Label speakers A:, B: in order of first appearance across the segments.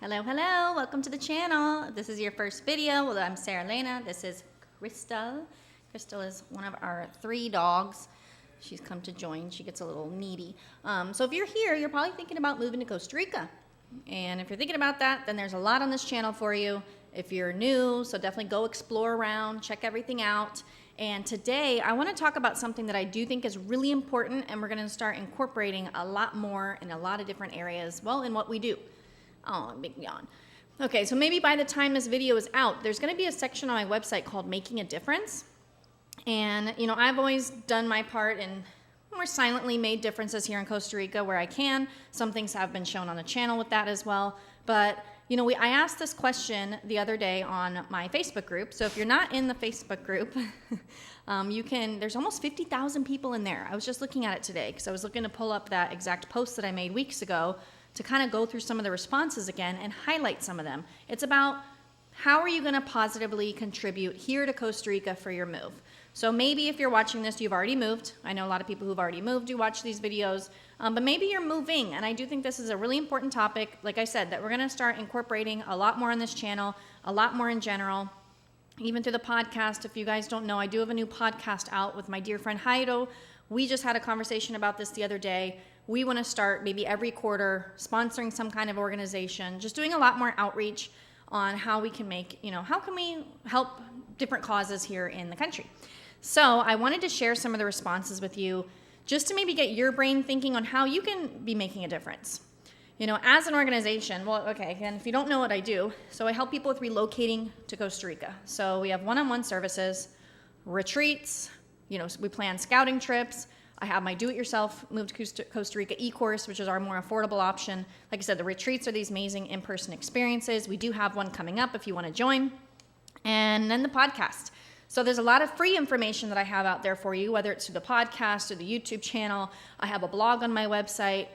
A: Hello, hello, welcome to the channel. If this is your first video, well, I'm Sarah Lena. This is Crystal. Crystal is one of our 3 dogs. She's come to join. She gets a little needy. So if you're here, you're probably thinking about moving to Costa Rica. And if you're thinking about that, then there's a lot on this channel for you. If you're new, so definitely go explore around, check everything out. And today I want to talk about something that I do think is really important, and we're going to start incorporating a lot more in a lot of different areas, well, in what we do. Oh, big yawn. Okay, so maybe by the time this video is out, there's going to be a section on my website called Making a Difference. And, you know, I've always done my part and more silently made differences here in Costa Rica where I can. Some things have been shown on the channel with that as well. But, you know, I asked this question the other day on my Facebook group. So if you're not in the Facebook group, there's almost 50,000 people in there. I was just looking at it today because I was looking to pull up that exact post that I made weeks ago to kind of go through some of the responses again and highlight some of them. It's about how are you going to positively contribute here to Costa Rica for your move. So maybe if you're watching this, you've already moved. I know a lot of people who've already moved do watch these videos, but maybe you're moving, and I do think this is a really important topic, like I said, that we're going to start incorporating a lot more on this channel, a lot more in general, even through the podcast. If you guys don't know, I do have a new podcast out with my dear friend Jairo. We just had a conversation about this the other day. We want to start maybe every quarter sponsoring some kind of organization, just doing a lot more outreach on how we can make, how can we help different causes here in the country. So I wanted to share some of the responses with you just to maybe get your brain thinking on how you can be making a difference. As an organization, well, okay, and if you don't know what I do, so I help people with relocating to Costa Rica. So we have one-on-one services, retreats, we plan scouting trips. I have my do-it-yourself Move to Costa Rica e-course, which is our more affordable option. Like I said, the retreats are these amazing in-person experiences. We do have one coming up if you want to join. And then the podcast. So there's a lot of free information that I have out there for you, whether it's through the podcast or the YouTube channel. I have a blog on my website,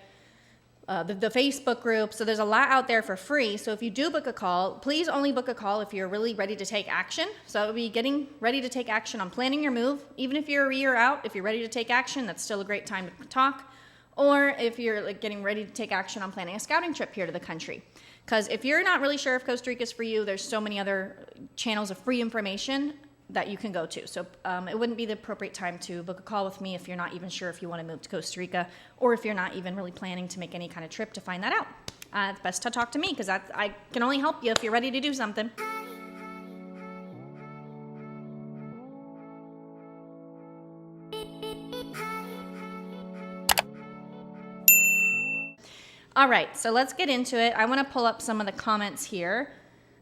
A: the Facebook group. So there's a lot out there for free. So if you do book a call, please only book a call if you're really ready to take action. So it would be getting ready to take action on planning your move. Even if you're a year out, if you're ready to take action, that's still a great time to talk. Or if you're getting ready to take action on planning a scouting trip here to the country. Because if you're not really sure if Costa Rica is for you, there's so many other channels of free information that you can go to. So it wouldn't be the appropriate time to book a call with me if you're not even sure if you want to move to Costa Rica, or if you're not even really planning to make any kind of trip to find that out. It's best to talk to me because I can only help you if you're ready to do something. All right, so let's get into it. I want to pull up some of the comments here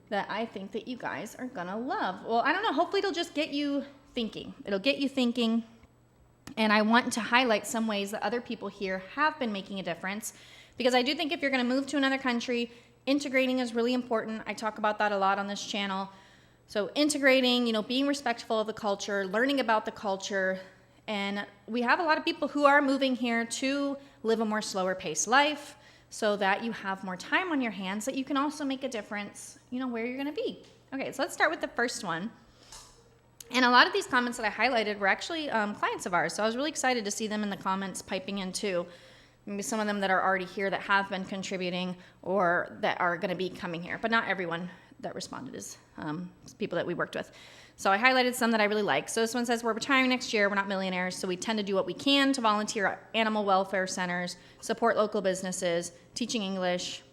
A: that I think that you guys are gonna love. Well, I don't know, hopefully it'll just get you thinking. It'll get you thinking, and I want to highlight some ways that other people here have been making a difference, because I do think if you're gonna move to another country, integrating is really important. I talk about that a lot on this channel. So integrating, being respectful of the culture, learning about the culture, and we have a lot of people who are moving here to live a more slower paced life, so that you have more time on your hands, that you can also make a difference, where you're gonna be. Okay, so let's start with the first one. And a lot of these comments that I highlighted were actually clients of ours, so I was really excited to see them in the comments piping in too. Maybe some of them that are already here that have been contributing or that are gonna be coming here, but not everyone that responded is people that we worked with. So I highlighted some that I really like. So this one says, we're retiring next year, we're not millionaires, so we tend to do what we can to volunteer at animal welfare centers, support local businesses, teaching English,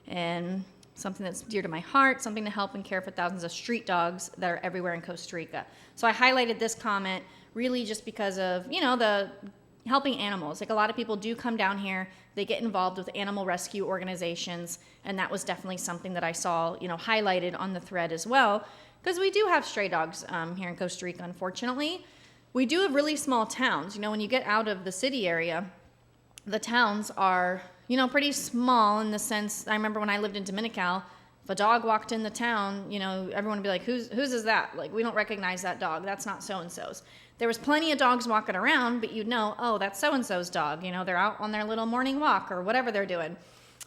A: and something that's dear to my heart, something to help and care for thousands of street dogs that are everywhere in Costa Rica. So I highlighted this comment really just because of, the helping animals. Like a lot of people do come down here, they get involved with animal rescue organizations, and that was definitely something that I saw, highlighted on the thread as well. Because we do have stray dogs here in Costa Rica, unfortunately. We do have really small towns. When you get out of the city area, the towns are, pretty small in the sense, I remember when I lived in Dominical, if a dog walked in the town, everyone would be like, whose is that? Like, we don't recognize that dog. That's not so-and-so's. There was plenty of dogs walking around, but you'd know, oh, that's so-and-so's dog. They're out on their little morning walk or whatever they're doing.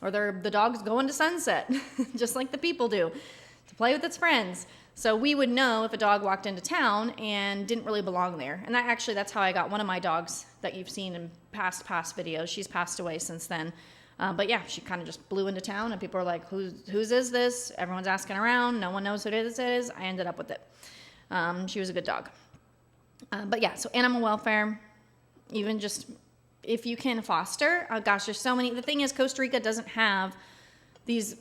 A: Or the dog's going to sunset, just like the people do, to play with its friends. So we would know if a dog walked into town and didn't really belong there. And that's how I got one of my dogs that you've seen in past videos. She's passed away since then. But yeah, she kind of just blew into town, and people are like, whose is this? Everyone's asking around. No one knows who this is. I ended up with it. She was a good dog. But yeah, so animal welfare, even just if you can foster, oh gosh, there's so many. The thing is, Costa Rica doesn't have these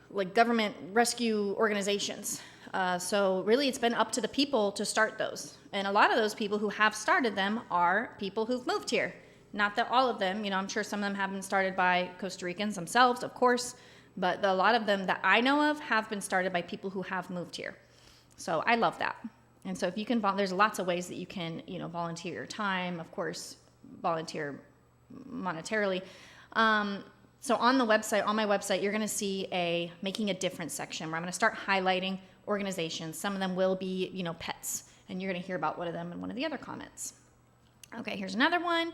A: like government rescue organizations. So really it's been up to the people to start those. And a lot of those people who have started them are people who've moved here. Not that all of them, I'm sure some of them have been started by Costa Ricans themselves, of course, but a lot of them that I know of have been started by people who have moved here. So I love that. And so if you can, there's lots of ways that you can, volunteer your time, of course, volunteer monetarily. So on my website, you're going to see a Making a Difference section where I'm going to start highlighting organizations. Some of them will be, pets, and you're going to hear about one of them in one of the other comments. Okay, here's another one.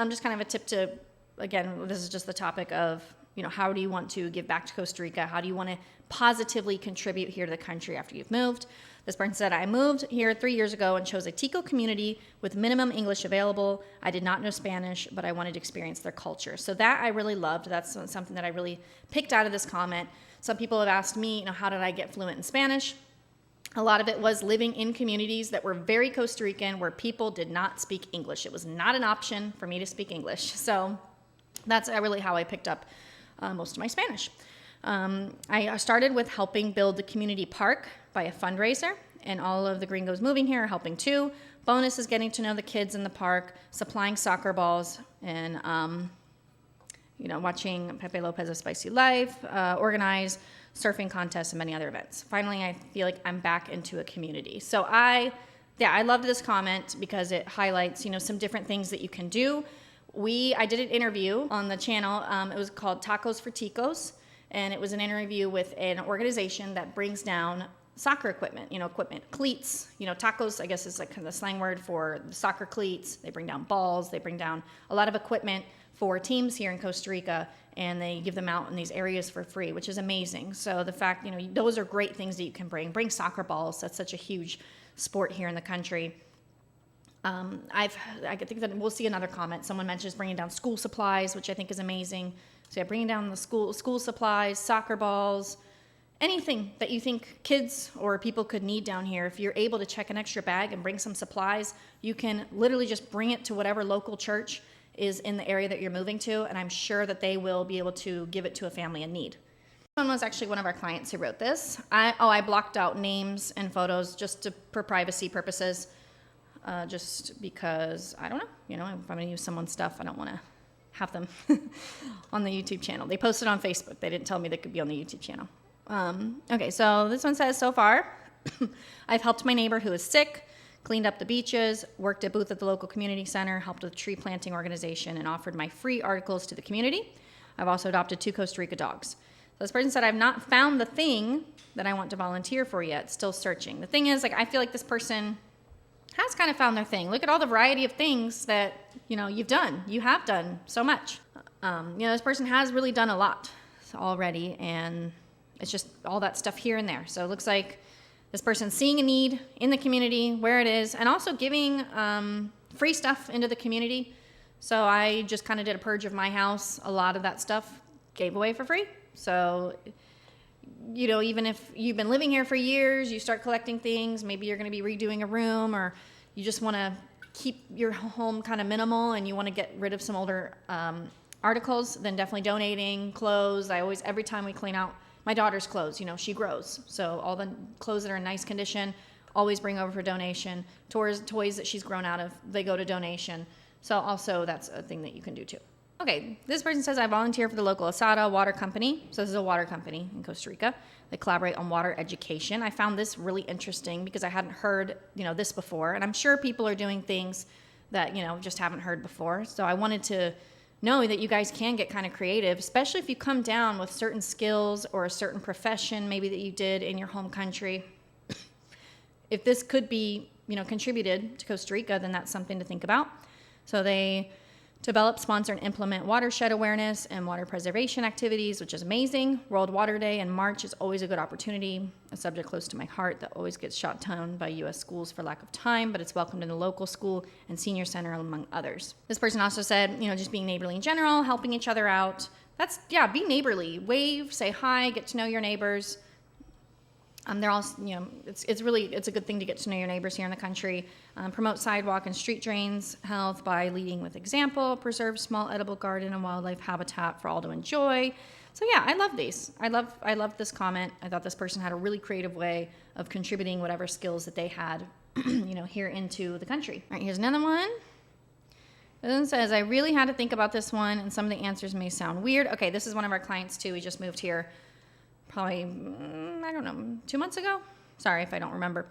A: Just kind of a tip to, again, this is just the topic of, how do you want to give back to Costa Rica? How do you want to positively contribute here to the country after you've moved? This person said, I moved here 3 years ago and chose a Tico community with minimum English available. I did not know Spanish, but I wanted to experience their culture. So that I really loved. That's something that I really picked out of this comment. Some people have asked me, how did I get fluent in Spanish? A lot of it was living in communities that were very Costa Rican where people did not speak English. It was not an option for me to speak English. So that's really how I picked up most of my Spanish. I started with helping build the community park by a fundraiser, and all of the gringos moving here are helping too. Bonus is getting to know the kids in the park, supplying soccer balls, and watching Pepe Lopez's Spicy Life, organize surfing contests, and many other events. Finally, I feel like I'm back into a community. So I loved this comment because it highlights, some different things that you can do. I did an interview on the channel. It was called Tacos for Ticos, and it was an interview with an organization that brings down soccer equipment, cleats, tacos, I guess is like kind of the slang word for the soccer cleats. They bring down balls. They bring down a lot of equipment for teams here in Costa Rica, and they give them out in these areas for free, which is amazing. So the fact, those are great things that you can bring soccer balls. That's such a huge sport here in the country. I think that we'll see another comment. Someone mentions bringing down school supplies, which I think is amazing. So yeah, bringing down the school supplies, soccer balls, anything that you think kids or people could need down here. If you're able to check an extra bag and bring some supplies, you can literally just bring it to whatever local church is in the area that you're moving to, and I'm sure that they will be able to give it to a family in need. This one was actually one of our clients who wrote this. I blocked out names and photos just for privacy purposes, just because, I don't know, if I'm going to use someone's stuff, I don't want to have them on the YouTube channel. They posted on Facebook. They didn't tell me they could be on the YouTube channel. Okay, so this one says, so far, I've helped my neighbor who is sick, cleaned up the beaches, worked a booth at the local community center, helped with a tree planting organization, and offered my free articles to the community. I've also adopted 2 Costa Rica dogs. So this person said, I've not found the thing that I want to volunteer for yet, still searching. The thing is, I feel like this person has kind of found their thing. Look at all the variety of things that, you've done. You have done so much. This person has really done a lot already, and it's just all that stuff here and there. So it looks like this person's seeing a need in the community, where it is, and also giving free stuff into the community. So I just kind of did a purge of my house. A lot of that stuff gave away for free. So, even if you've been living here for years, you start collecting things, maybe you're going to be redoing a room, or you just want to keep your home kind of minimal and you want to get rid of some older articles, then definitely donating clothes. Every time we clean out my daughter's clothes, she grows. So all the clothes that are in nice condition, always bring over for donation. Toys that she's grown out of, they go to donation. So also that's a thing that you can do too. Okay, this person says, I volunteer for the local Asada water company. So this is a water company in Costa Rica. They collaborate on water education. I found this really interesting because I hadn't heard, this before. And I'm sure people are doing things that, just haven't heard before. So I wanted to know that you guys can get kind of creative, especially if you come down with certain skills or a certain profession maybe that you did in your home country. If this could be, contributed to Costa Rica, then that's something to think about. So they Develop, sponsor, and implement watershed awareness and water preservation activities, which is amazing. World Water Day in March is always a good opportunity, a subject close to my heart that always gets shot down by U.S. schools for lack of time, but it's welcomed in the local school and senior center, among others. This person also said, just being neighborly in general, helping each other out. Be neighborly. Wave, say hi, get to know your neighbors. They're all, it's a good thing to get to know your neighbors here in the country. Promote sidewalk and street drains health by leading with example. Preserve small edible garden and wildlife habitat for all to enjoy. So yeah, I love these. I love this comment. I thought this person had a really creative way of contributing whatever skills that they had, here into the country. All right, here's another one. This one says, I really had to think about this one, and some of the answers may sound weird. Okay, this is one of our clients too. We just moved here probably, 2 months ago. Sorry if I don't remember.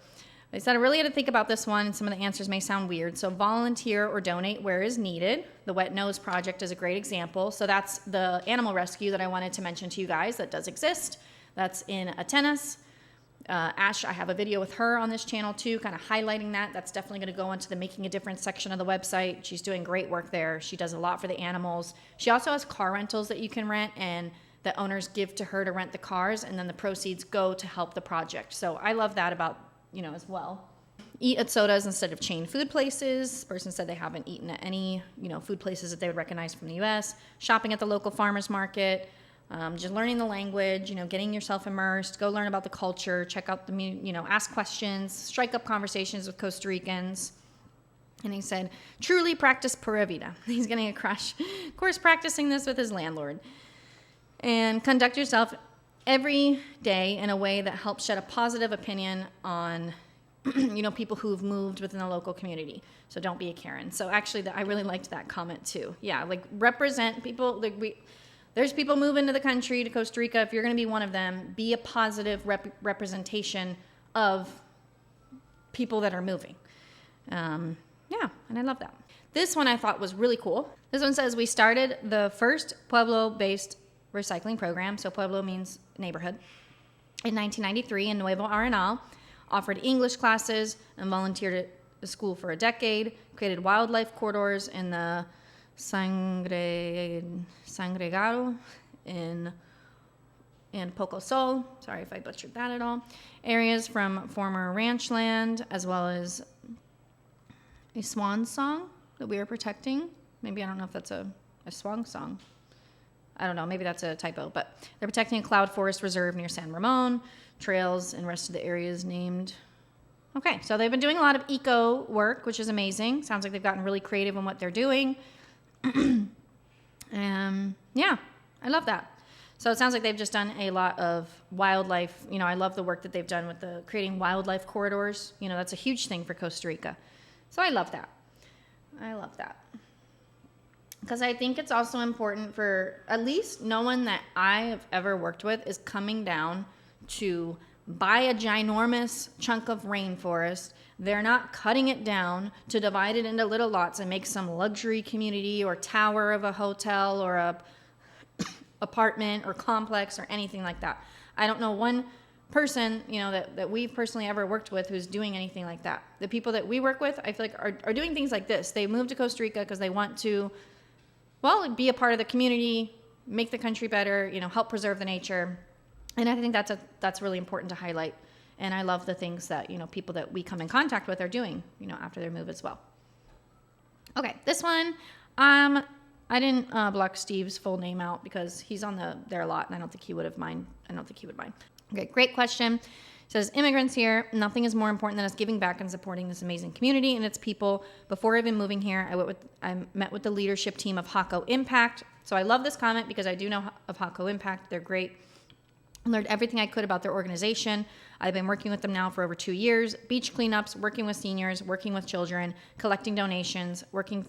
A: I said I really had to think about this one, and some of the answers may sound weird. So volunteer or donate where is needed. The Wet Nose Project is a great example. So that's the animal rescue that I wanted to mention to you guys that does exist. That's in Atenas. Ash, I have a video with her on this channel too, kind of highlighting that. That's definitely going to go into the Making a Difference section of the website. She's doing great work there. She does a lot for the animals. She also has car rentals that you can rent, and the owners give to her to rent the cars, and then the proceeds go to help the project. So I love that about, as well. Eat at sodas instead of chain food places. This person said they haven't eaten at any, food places that they would recognize from the U.S. Shopping at the local farmers market. Just learning the language, getting yourself immersed. Go learn about the culture. Check out the, ask questions. Strike up conversations with Costa Ricans. And he said, truly practice Pura Vida. He's getting a crush. Of course, practicing this with his landlord. And conduct yourself every day in a way that helps shed a positive opinion on, people who've moved within the local community. So don't be a Karen. So actually, I really liked that comment too. Yeah, represent people. There's people moving to the country, to Costa Rica. If you're going to be one of them, be a positive representation of people that are moving. And I love that. This one I thought was really cool. This one says, we started the first Pueblo-based recycling program. So Pueblo means neighborhood. In 1993 in Nuevo Arenal, offered English classes and volunteered at the school for a decade, created wildlife corridors in the Sangregado in Poco Sol. Sorry if I butchered that at all. Areas from former ranch land, as well as a swan song that we are protecting. Maybe, I don't know if that's a swan song. I don't know, maybe that's a typo, but they're protecting a cloud forest reserve near San Ramon, trails and rest of the areas named. Okay, so they've been doing a lot of eco work, which is amazing. Sounds like they've gotten really creative in what they're doing. Yeah, I love that. So it sounds like they've just done a lot of wildlife. I love the work that they've done with the creating wildlife corridors. That's a huge thing for Costa Rica. So I love that. Because I think it's also important for at least no one that I have ever worked with is coming down to buy a ginormous chunk of rainforest. They're not cutting it down to divide it into little lots and make some luxury community or tower of a hotel or a apartment or complex or anything like that. I don't know one person, that we've personally ever worked with who's doing anything like that. The people that we work with, I feel like are doing things like this. They moved to Costa Rica because they want to, be a part of the community, make the country better, help preserve the nature. And I think that's really important to highlight. And I love the things that, people that we come in contact with are doing, after their move as well. Okay, this one, I didn't block Steve's full name out because he's on there a lot, and I don't think he would mind. Okay, great question. It says, immigrants here, nothing is more important than us giving back and supporting this amazing community and its people. Before even moving here, I met with the leadership team of Hako Impact. So I love this comment because I do know of Hako Impact. They're great. I learned everything I could about their organization. I've been working with them now for over 2 years. Beach cleanups, working with seniors, working with children, collecting donations, working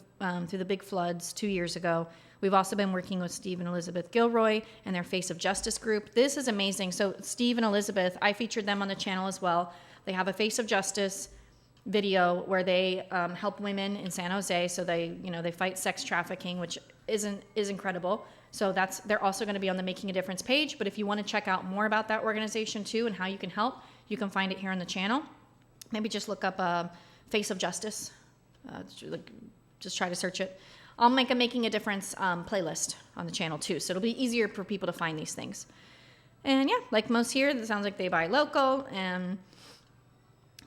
A: through the big floods 2 years ago. We've also been working with Steve and Elizabeth Gilroy and their Face of Justice group. This is amazing. So Steve and Elizabeth, I featured them on the channel as well. They have a Face of Justice video where they help women in San Jose. So they fight sex trafficking, which is incredible. So they're also going to be on the Making a Difference page. But if you want to check out more about that organization too and how you can help, you can find it here on the channel. Maybe just look up Face of Justice. Just try to search it. I'll make a Making a Difference playlist on the channel too, so it'll be easier for people to find these things. And yeah, like most here, it sounds like they buy local.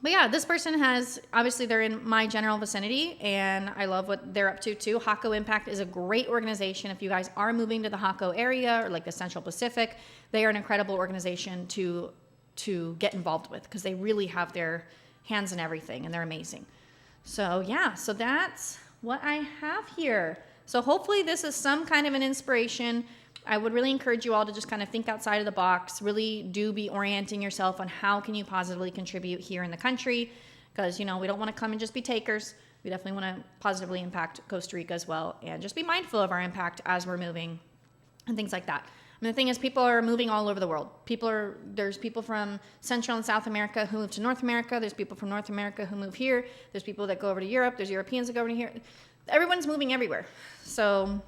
A: But yeah, this person has, obviously they're in my general vicinity, and I love what they're up to too. Hako Impact is a great organization. If you guys are moving to the Hako area or like the Central Pacific, they are an incredible organization to get involved with, because they really have their hands in everything, and they're amazing. So yeah, so that's what I have here. So hopefully this is some kind of an inspiration. I would really encourage you all to just kind of think outside of the box. Really do be orienting yourself on how can you positively contribute here in the country, because, you know, we don't want to come and just be takers. We definitely want to positively impact Costa Rica as well, and just be mindful of our impact as we're moving and things like that. I mean, the thing is, people are moving all over the world. There's people from Central and South America who move to North America. There's people from North America who move here. There's people that go over to Europe. There's Europeans that go over to here. Everyone's moving everywhere. So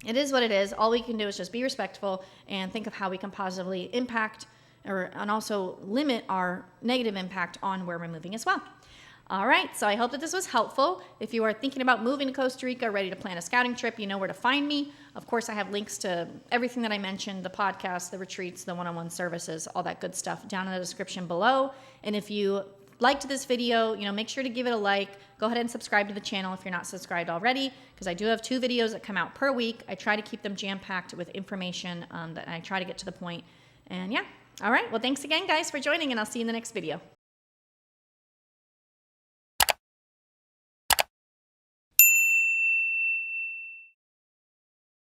A: it is what it is. All we can do is just be respectful and think of how we can positively impact and also limit our negative impact on where we're moving as well. All right, so I hope that this was helpful. If you are thinking about moving to Costa Rica, ready to plan a scouting trip, you know where to find me. Of course, I have links to everything that I mentioned, the podcast, the retreats, the one-on-one services, all that good stuff down in the description below. And if you liked this video, you know, make sure to give it a like. Go ahead and subscribe to the channel if you're not subscribed already, because I do have 2 videos that come out per week. I try to keep them jam-packed with information that I try to get to the point. And yeah, all right. Well, thanks again, guys, for joining, and I'll see you in the next video.